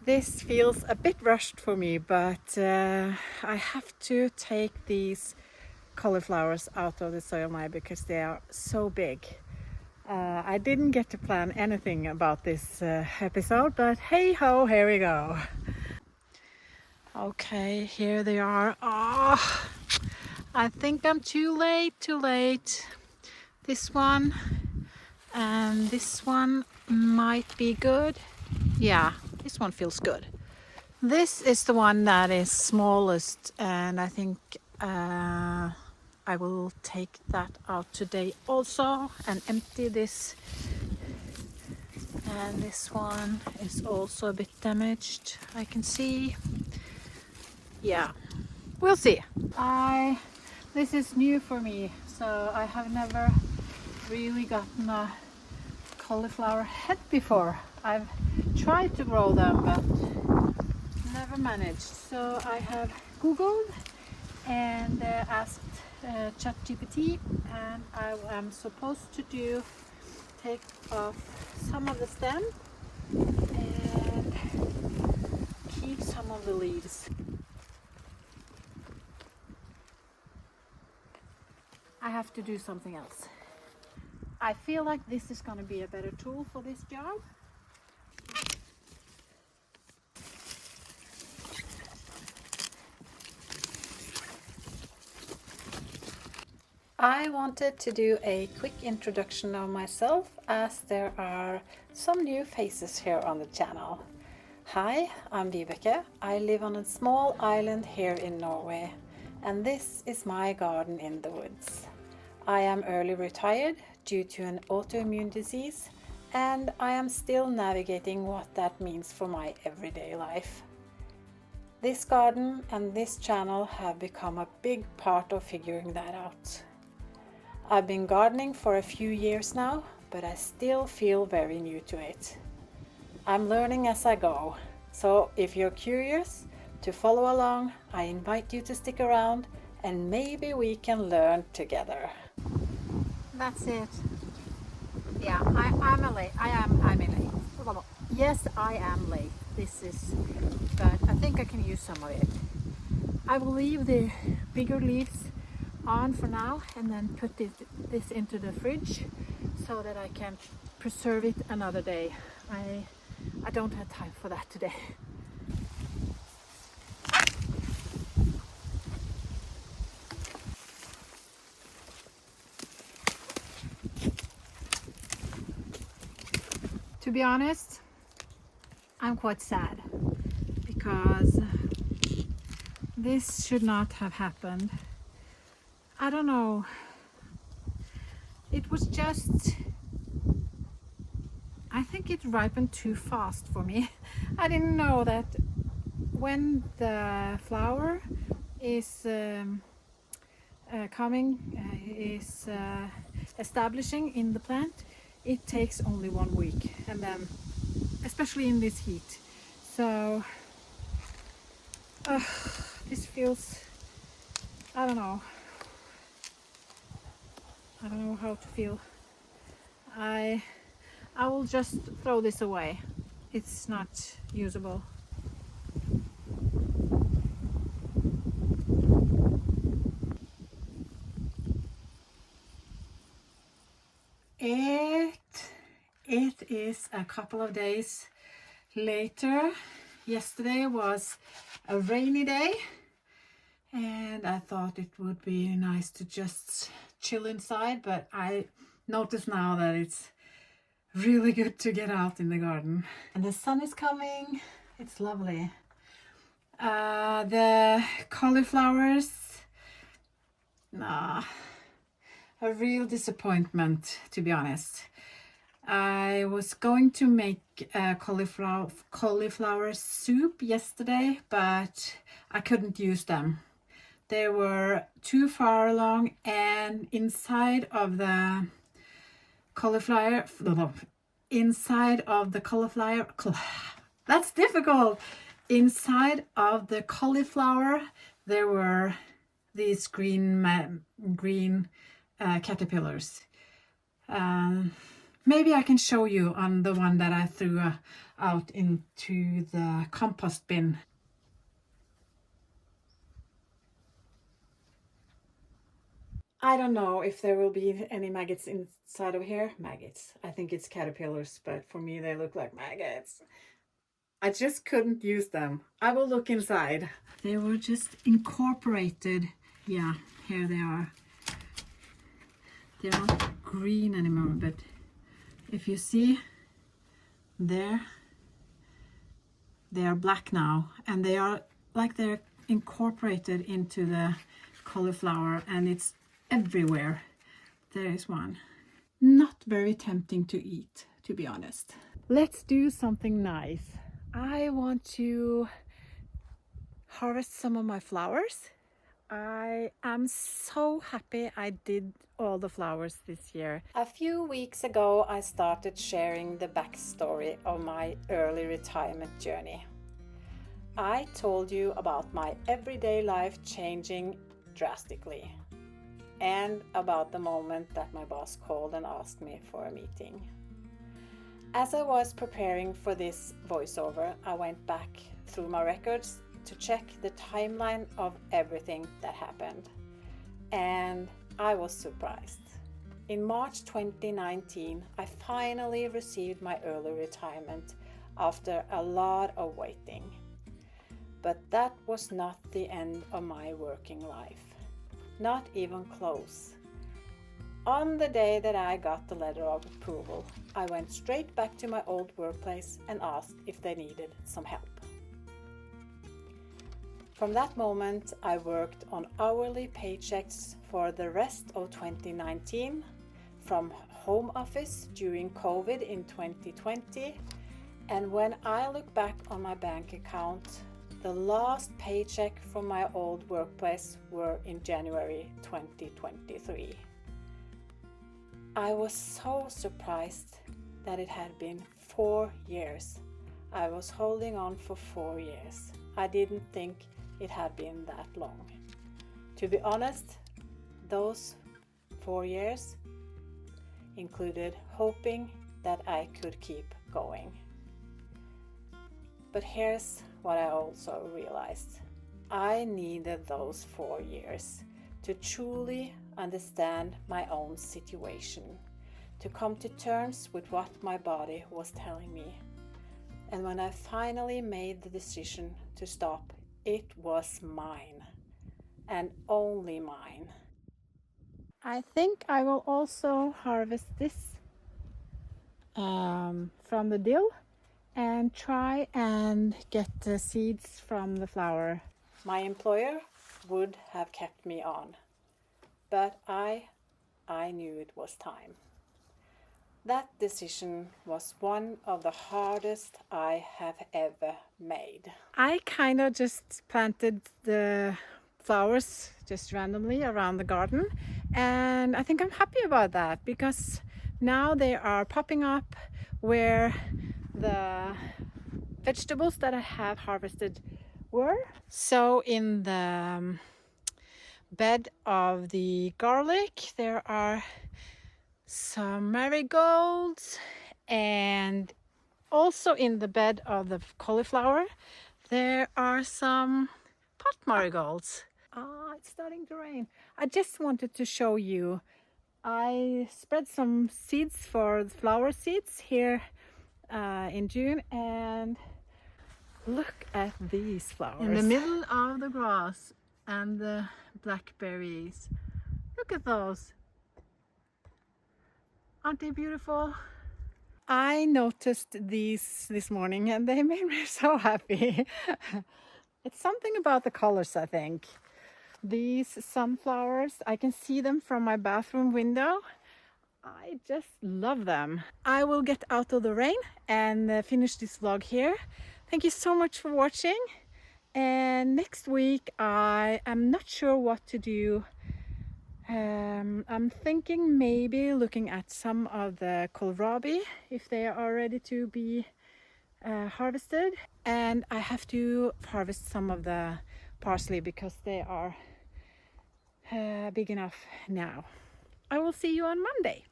This feels a bit rushed for me, but I have to take these cauliflowers out of the soil now because they are so big. I didn't get to plan anything about this episode, but hey ho, here we go. Okay, here they are. Oh, I think I'm too late. This one and this one might be good. Yeah, this one feels good. This is the one that is smallest, and I think I will take that out today also and empty this. And this one is also a bit damaged, I can see. Yeah, we'll see. This is new for me, so I have never really gotten a cauliflower head before. I've tried to grow them, but never managed. So I have Googled and asked ChatGPT, and I am supposed to take off some of the stem and keep some of the leaves. I have to do something else. I feel like this is going to be a better tool for this job. I wanted to do a quick introduction of myself, as there are some new faces here on the channel. Hi, I'm Vibeke. I live on a small island here in Norway, and this is my garden in the woods. I am early retired due to an autoimmune disease, and I am still navigating what that means for my everyday life. This garden and this channel have become a big part of figuring that out. I've been gardening for a few years now, but I still feel very new to it. I'm learning as I go, so if you're curious to follow along, I invite you to stick around and maybe we can learn together. That's it. Yeah, I'm late. I'm late. Yes, I am late. But I think I can use some of it. I will leave the bigger leaves on for now and then put this into the fridge so that I can preserve it another day. I don't have time for that today. To be honest, I'm quite sad because this should not have happened. I don't know. It was just, I think it ripened too fast for me. I didn't know that when the flower is establishing in the plant, it takes only 1 week, and then especially in this heat. So this feels, I don't know how to feel. I will just throw this away. It's not usable. It is a couple of days later. Yesterday was a rainy day, and I thought it would be nice to just chill inside, but I notice now that it's really good to get out in the garden. And the sun is coming. It's lovely. The cauliflowers, a real disappointment, to be honest. I was going to make cauliflower soup yesterday, but I couldn't use them. They were too far along, and inside of the cauliflower, that's difficult. Inside of the cauliflower, there were these green caterpillars. Maybe I can show you on the one that I threw out into the compost bin. I don't know if there will be any maggots inside of here. Maggots. I think it's caterpillars, but for me they look like maggots. I just couldn't use them. I will look inside. They were just incorporated. Yeah, here they are. They're not green anymore, but if you see there, they are black now, and they are like they're incorporated into the cauliflower, and it's everywhere. There is one. Not very tempting to eat, to be honest. Let's do something nice. I want to harvest some of my flowers. I am so happy I did all the flowers this year. A few weeks ago, I started sharing the backstory of my early retirement journey. I told you about my everyday life changing drastically, and about the moment that my boss called and asked me for a meeting. As I was preparing for this voiceover, I went back through my records to check the timeline of everything that happened, and I was surprised. In March 2019, I finally received my early retirement after a lot of waiting. But that was not the end of my working life. Not even close. On the day that I got the letter of approval, I went straight back to my old workplace and asked if they needed some help. From that moment, I worked on hourly paychecks for the rest of 2019, from home office during COVID in 2020, and when I look back on my bank account, the last paycheck from my old workplace were in January 2023. I was so surprised that it had been 4 years. I was holding on for 4 years. I didn't think it had been that long. To be honest, those 4 years included hoping that I could keep going. But here's what I also realized. I needed those 4 years to truly understand my own situation, to come to terms with what my body was telling me. And when I finally made the decision to stop, it was mine, and only mine. I think I will also harvest this from the dill and try and get the seeds from the flower. My employer would have kept me on, but I knew it was time. That decision was one of the hardest I have ever made. I kind of just planted the flowers just randomly around the garden, and I think I'm happy about that because now they are popping up where the vegetables that I have harvested were. So in the bed of the garlic there are some marigolds, and also in the bed of the cauliflower there are some pot marigolds. It's starting to rain. I just wanted to show you, I spread some seeds for the flower seeds here in June, and look at these flowers in the middle of the grass and the blackberries. Look at those. Aren't they beautiful? I noticed these this morning and they made me so happy. It's something about the colors, I think. These sunflowers, I can see them from my bathroom window. I just love them. I will get out of the rain and finish this vlog here. Thank you so much for watching. And next week I am not sure what to do. I'm thinking maybe looking at some of the kohlrabi if they are ready to be harvested, and I have to harvest some of the parsley because they are big enough now. I will see you on Monday.